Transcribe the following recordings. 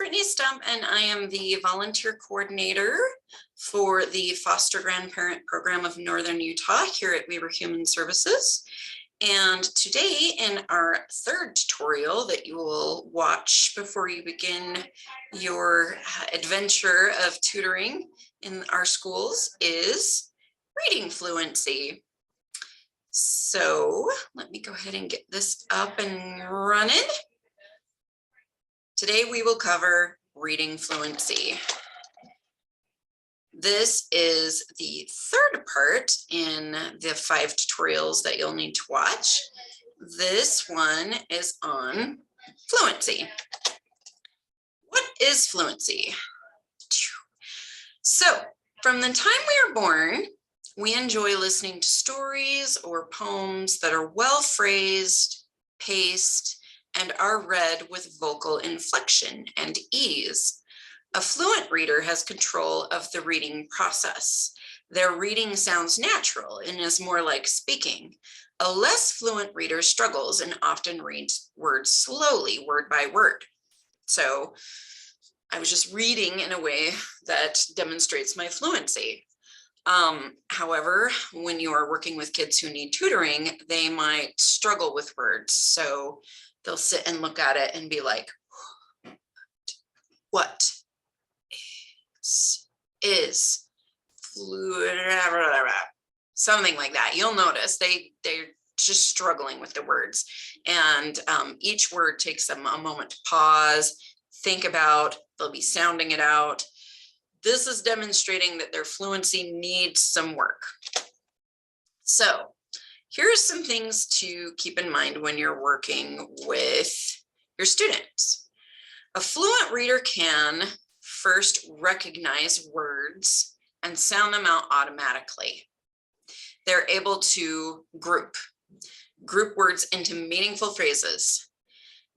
Brittany Stump, and I am the volunteer coordinator for the Foster Grandparent Program of Northern Utah here at Weber Human Services. And today in our third tutorial that you will watch before you begin your adventure of tutoring in our schools is reading fluency. So let me go ahead and get this up and running. Today we will cover reading fluency. This is the third part in the 5 tutorials that you'll need to watch. This one is on fluency. What is fluency? So from the time we are born, we enjoy listening to stories or poems that are well phrased, paced, and are read with vocal inflection and ease. A fluent reader has control of the reading process. Their reading sounds natural and is more like speaking. A less fluent reader struggles and often reads words slowly, word by word. So I was just reading in a way that demonstrates my fluency. However, when you are working with kids who need tutoring, they might struggle with words. So they'll sit and look at it and be like, what is fluent, something like that. You'll notice they're just struggling with the words. And each word takes them a moment to pause, think about, they'll be sounding it out. This is demonstrating that their fluency needs some work. So here's some things to keep in mind when you're working with your students. A fluent reader can first recognize words and sound them out automatically. They're able to group words into meaningful phrases.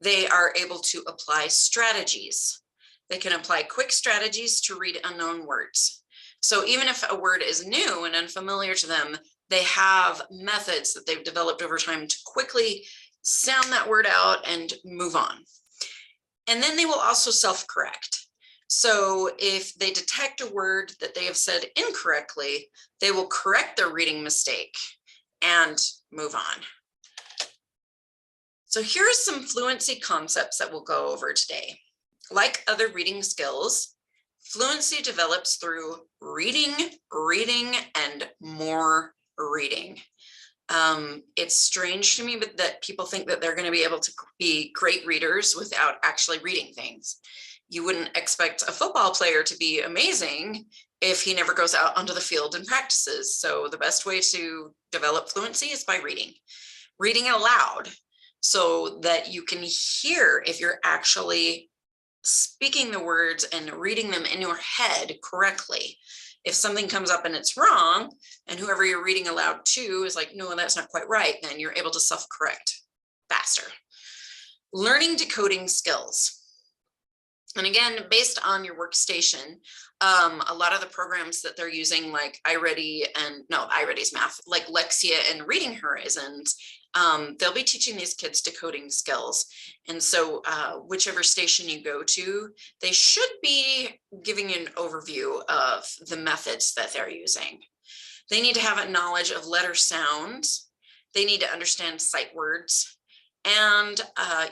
They are able to apply strategies. They can apply quick strategies to read unknown words. So even if a word is new and unfamiliar to them, they have methods that they've developed over time to quickly sound that word out and move on. And then they will also self-correct. So if they detect a word that they have said incorrectly, they will correct their reading mistake and move on. So here are some fluency concepts that we'll go over today. Like other reading skills, fluency develops through reading, and more reading. It's strange to me that people think that they're going to be able to be great readers without actually reading things. You wouldn't expect a football player to be amazing if he never goes out onto the field and practices. So the best way to develop fluency is by reading. Reading aloud so that you can hear if you're actually speaking the words and reading them in your head correctly. If something comes up and it's wrong, and whoever you're reading aloud to is like, no, that's not quite right, then you're able to self-correct faster. Learning decoding skills. And again, based on your workstation, a lot of the programs that they're using, like iReady's math, like Lexia and Reading Horizons, they'll be teaching these kids decoding skills. And so whichever station you go to, they should be giving you an overview of the methods that they're using. They need to have a knowledge of letter sounds. They need to understand sight words and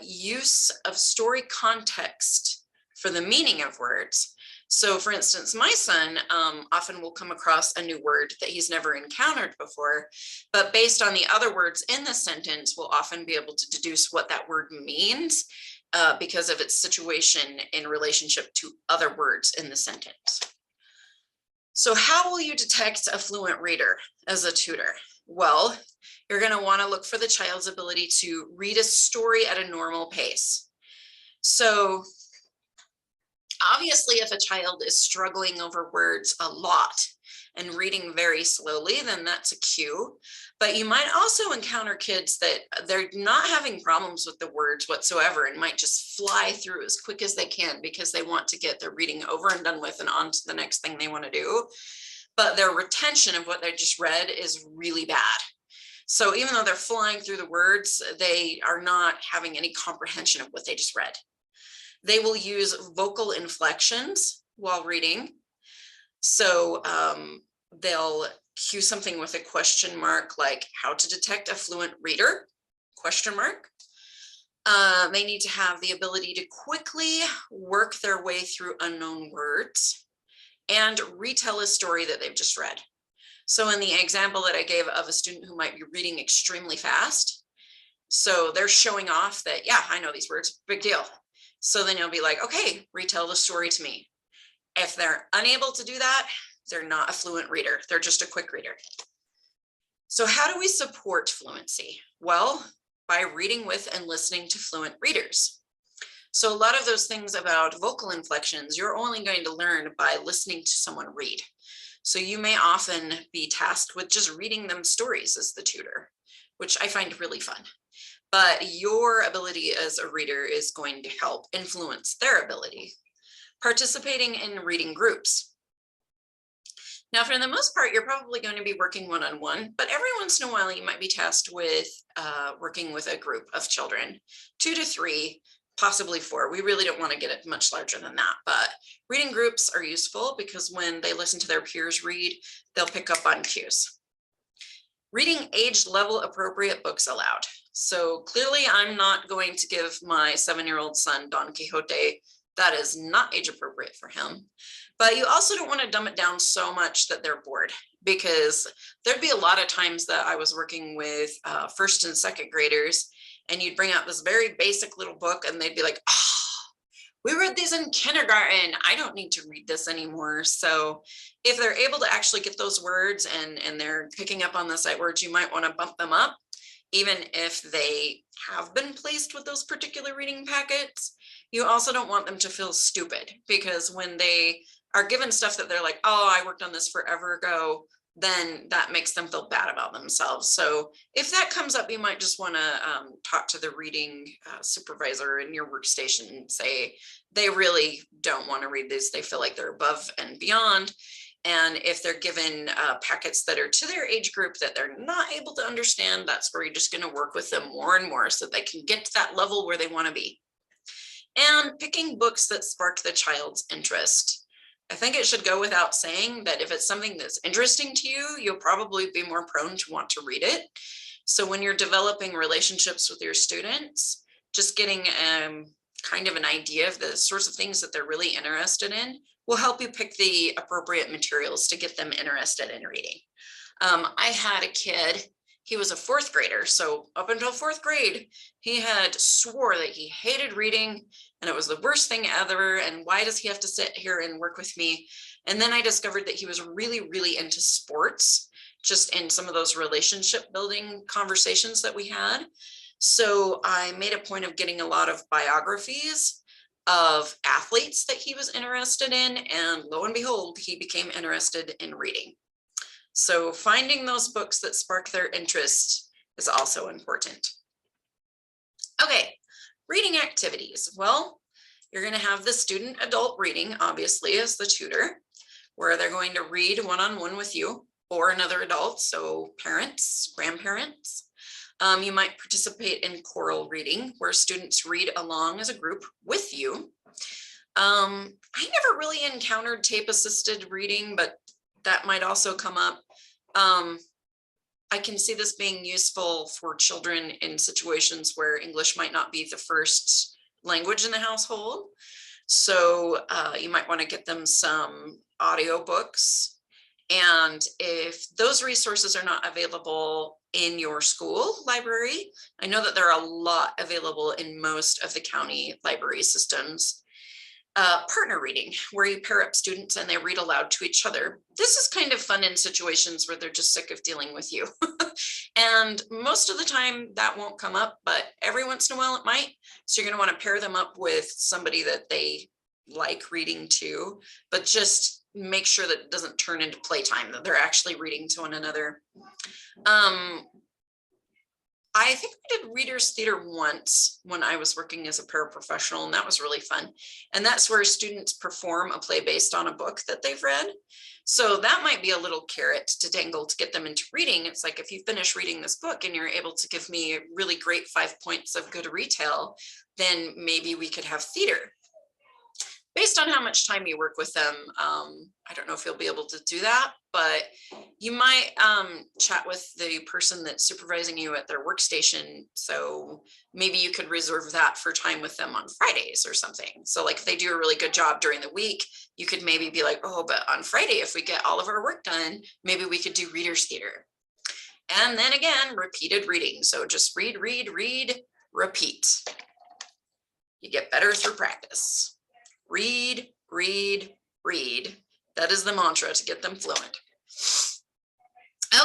use of story context for the meaning of words. So for instance, my son often will come across a new word that he's never encountered before, but based on the other words in the sentence, will often be able to deduce what that word means because of its situation in relationship to other words in the sentence. So how will you detect a fluent reader as a tutor? Well, you're going to want to look for the child's ability to read a story at a normal pace. So obviously, if a child is struggling over words a lot and reading very slowly, then that's a cue. But you might also encounter kids that they're not having problems with the words whatsoever and might just fly through as quick as they can because they want to get their reading over and done with and on to the next thing they want to do. But their retention of what they just read is really bad. So even though they're flying through the words, they are not having any comprehension of what they just read. They will use vocal inflections while reading. So they'll cue something with a question mark, like how to detect a fluent reader, question mark. They need to have the ability to quickly work their way through unknown words and retell a story that they've just read. So in the example that I gave of a student who might be reading extremely fast, so they're showing off that, yeah, I know these words, big deal. So then you'll be like, okay, retell the story to me. If they're unable to do that, they're not a fluent reader. They're just a quick reader. So how do we support fluency? Well, by reading with and listening to fluent readers. So a lot of those things about vocal inflections, you're only going to learn by listening to someone read. So you may often be tasked with just reading them stories as the tutor, which I find really fun. But your ability as a reader is going to help influence their ability. Participating in reading groups. Now, for the most part, you're probably going to be working one-on-one, but every once in a while, you might be tasked with working with a group of children, 2 to 3, possibly 4. We really don't want to get it much larger than that, but reading groups are useful because when they listen to their peers read, they'll pick up on cues. Reading age level appropriate books aloud. So clearly, I'm not going to give my 7-year-old son Don Quixote. That is not age appropriate for him. But you also don't want to dumb it down so much that they're bored, because there'd be a lot of times that I was working with 1st and 2nd graders, and you'd bring out this very basic little book and they'd be like, oh, we read these in kindergarten. I don't need to read this anymore. So if they're able to actually get those words and they're picking up on the sight words, you might want to bump them up, even if they have been placed with those particular reading packets. You also don't want them to feel stupid, because when they are given stuff that they're like, oh, I worked on this forever ago, then that makes them feel bad about themselves. So if that comes up, you might just want to talk to the reading supervisor in your workstation and say, they really don't want to read this. They feel like they're above and beyond. And if they're given packets that are to their age group that they're not able to understand, that's where you're just going to work with them more and more so they can get to that level where they want to be. And picking books that spark the child's interest. I think it should go without saying that if it's something that's interesting to you, you'll probably be more prone to want to read it. So when you're developing relationships with your students, just getting kind of an idea of the sorts of things that they're really interested in will help you pick the appropriate materials to get them interested in reading. I had a kid. He was a 4th grader. So up until 4th grade, he had swore that he hated reading and it was the worst thing ever. And why does he have to sit here and work with me? And then I discovered that he was really, really into sports, just in some of those relationship building conversations that we had. So I made a point of getting a lot of biographies of athletes that he was interested in. And lo and behold, he became interested in reading. So finding those books that spark their interest is also important. Okay, reading activities. Well, you're going to have the student adult reading, obviously, as the tutor, where they're going to read one-on-one with you or another adult, so parents, grandparents. You might participate in choral reading, where students read along as a group with you. I never really encountered tape-assisted reading, but that might also come up. I can see this being useful for children in situations where English might not be the first language in the household. So you might want to get them some audiobooks. And if those resources are not available in your school library, I know that there are a lot available in most of the county library systems. Partner reading, where you pair up students and they read aloud to each other. This is kind of fun in situations where they're just sick of dealing with you. And most of the time that won't come up, but every once in a while it might. So you're going to want to pair them up with somebody that they like reading to, but just make sure that it doesn't turn into playtime, that they're actually reading to one another. I think I did readers theater once when I was working as a paraprofessional, and that was really fun. And that's where students perform a play based on a book that they've read. So that might be a little carrot to dangle to get them into reading. It's like, if you finish reading this book and you're able to give me really great 5 points of good retail, then maybe we could have theater. based on how much time you work with them. I don't know if you'll be able to do that, but you might chat with the person that's supervising you at their workstation. So maybe you could reserve that for time with them on Fridays or something. So like if they do a really good job during the week, you could maybe be like, oh, but on Friday, if we get all of our work done, maybe we could do reader's theater. And then again, repeated reading. So just read, read, read, repeat. You get better through practice. Read, read, read. That is the mantra to get them fluent.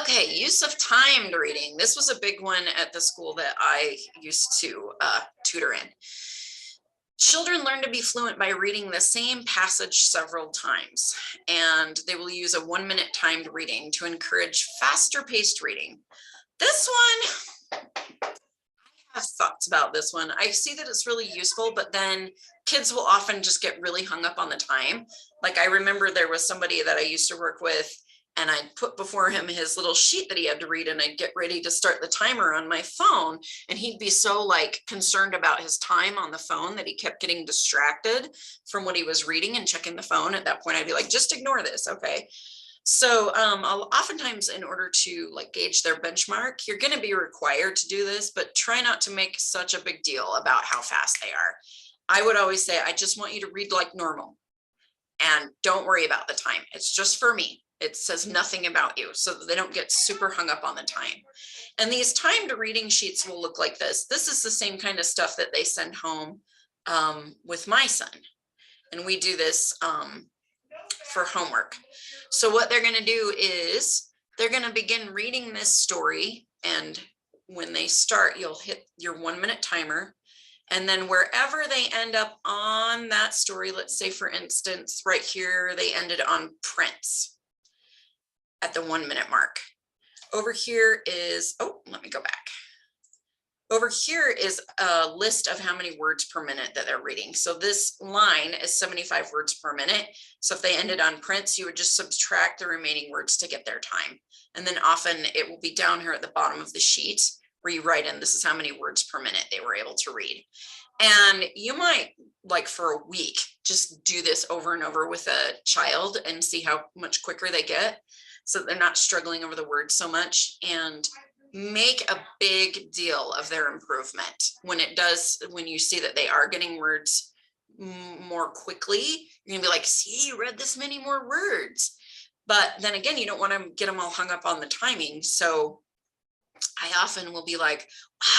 Okay, use of timed reading. This was a big one at the school that I used to tutor in. Children learn to be fluent by reading the same passage several times, and they will use a 1-minute timed reading to encourage faster paced reading. This one, I have thoughts about this one. I see that it's really useful, but then kids will often just get really hung up on the time. Like I remember there was somebody that I used to work with, and I'd put before him his little sheet that he had to read, and I'd get ready to start the timer on my phone, and he'd be so like concerned about his time on the phone that he kept getting distracted from what he was reading and checking the phone. At that point, I'd be like, just ignore this, okay? So oftentimes in order to like gauge their benchmark, you're going to be required to do this, but try not to make such a big deal about how fast they are. I would always say, I just want you to read like normal and don't worry about the time. It's just for me. It says nothing about you, so that they don't get super hung up on the time. And these timed reading sheets will look like this. This is the same kind of stuff that they send home with my son. And we do this for homework. So what they're going to do is they're going to begin reading this story. And when they start, you'll hit your 1-minute timer. And then wherever they end up on that story, let's say, for instance, right here, they ended on Prince at the 1-minute mark. Over here is, oh, let me go back. Over here is a list of how many words per minute that they're reading. So this line is 75 words per minute. So if they ended on Prince, you would just subtract the remaining words to get their time. And then often it will be down here at the bottom of the sheet where you write in, this is how many words per minute they were able to read. And you might, like for a week, just do this over and over with a child and see how much quicker they get, so they're not struggling over the words so much, and make a big deal of their improvement. When you see that they are getting words more quickly, you're gonna be like, see, you read this many more words. But then again, you don't want to get them all hung up on the timing. So I often will be like,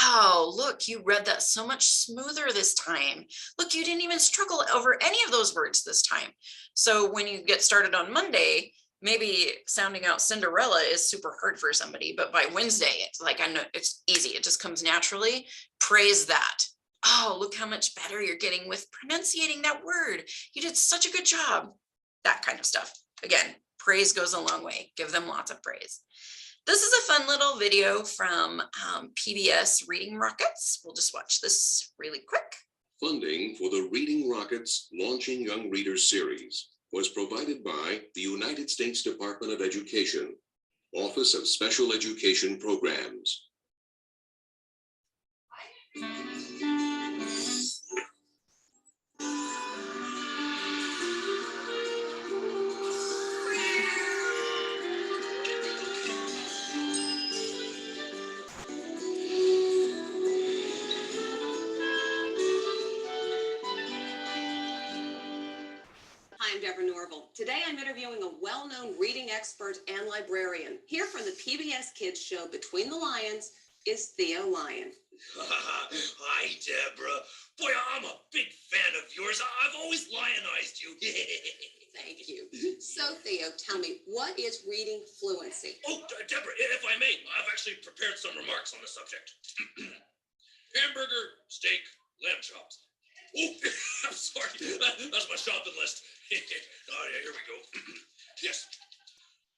wow, look, you read that so much smoother this time. Look, you didn't even struggle over any of those words this time. So when you get started on Monday, maybe sounding out Cinderella is super hard for somebody, but by Wednesday, it's like, I know it's easy. It just comes naturally. Praise that. Oh, look how much better you're getting with pronunciating that word. You did such a good job. That kind of stuff. Again, praise goes a long way. Give them lots of praise. This is a fun little video from PBS Reading Rockets. We'll just watch this really quick. Funding for the Reading Rockets Launching Young Readers series was provided by the United States Department of Education, Office of Special Education Programs. Today I'm interviewing a well-known reading expert and librarian. Here from the PBS Kids show Between the Lions is Theo Lyon. Hi, Deborah. Boy, I'm a big fan of yours. I've always lionized you. Thank you. So, Theo, tell me, what is reading fluency? Oh, Deborah, if I may, I've actually prepared some remarks on the subject. Hamburger, steak, lamb chops. Oh, I'm sorry. That's my shopping list. Oh, yeah, here we go. Yes.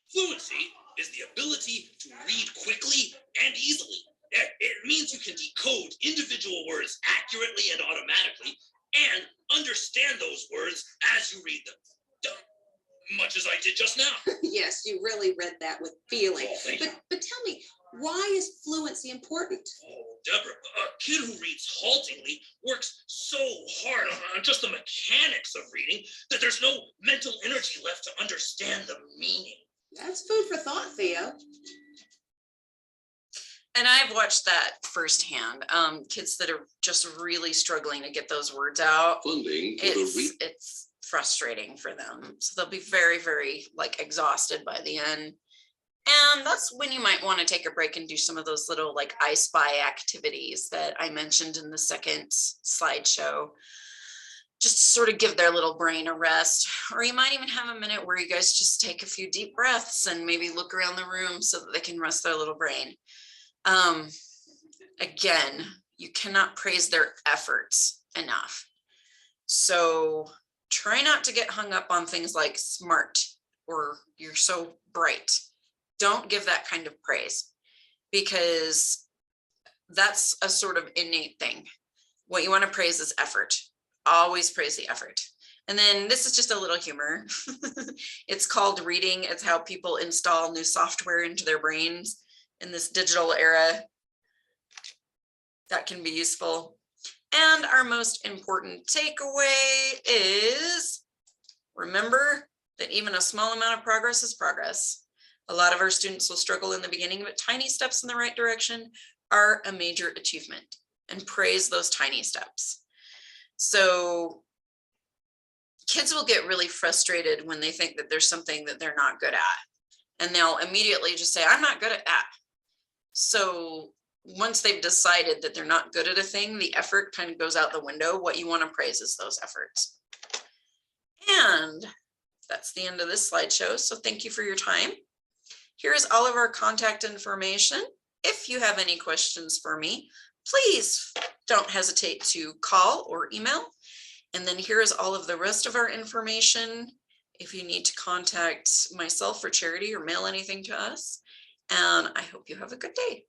Fluency is the ability to read quickly and easily. It means you can decode individual words accurately and automatically and understand those words as you read them. Much as I did just now. Yes, you really read that with feeling. Oh, thank you. But tell me, Why is fluency important? Oh, Deborah, a kid who reads haltingly works so hard on just the mechanics of reading that there's no mental energy left to understand the meaning. That's food for thought, Theo. And I've watched that firsthand. Kids that are just really struggling to get those words out. Funding for the It's frustrating for them. So they'll be very, very like exhausted by the end. And that's when you might want to take a break and do some of those little like I Spy activities that I mentioned in the second slideshow. Just to sort of give their little brain a rest. Or you might even have a minute where you guys just take a few deep breaths and maybe look around the room so that they can rest their little brain. Again, you cannot praise their efforts enough. So try not to get hung up on things like smart or you're so bright. Don't give that kind of praise because that's a sort of innate thing. What you want to praise is effort. Always praise the effort. And then this is just a little humor. It's called reading. It's how people install new software into their brains in this digital era. That can be useful. And our most important takeaway is remember that even a small amount of progress is progress. A lot of our students will struggle in the beginning, but tiny steps in the right direction are a major achievement, and praise those tiny steps. So kids will get really frustrated when they think that there's something that they're not good at, and they'll immediately just say, I'm not good at that. So once they've decided that they're not good at a thing, the effort kind of goes out the window. What you want to praise is those efforts. And that's the end of this slideshow. So thank you for your time. Here's all of our contact information. If you have any questions for me, please don't hesitate to call or email. And then here is all of the rest of our information if you need to contact myself for charity or mail anything to us. And I hope you have a good day.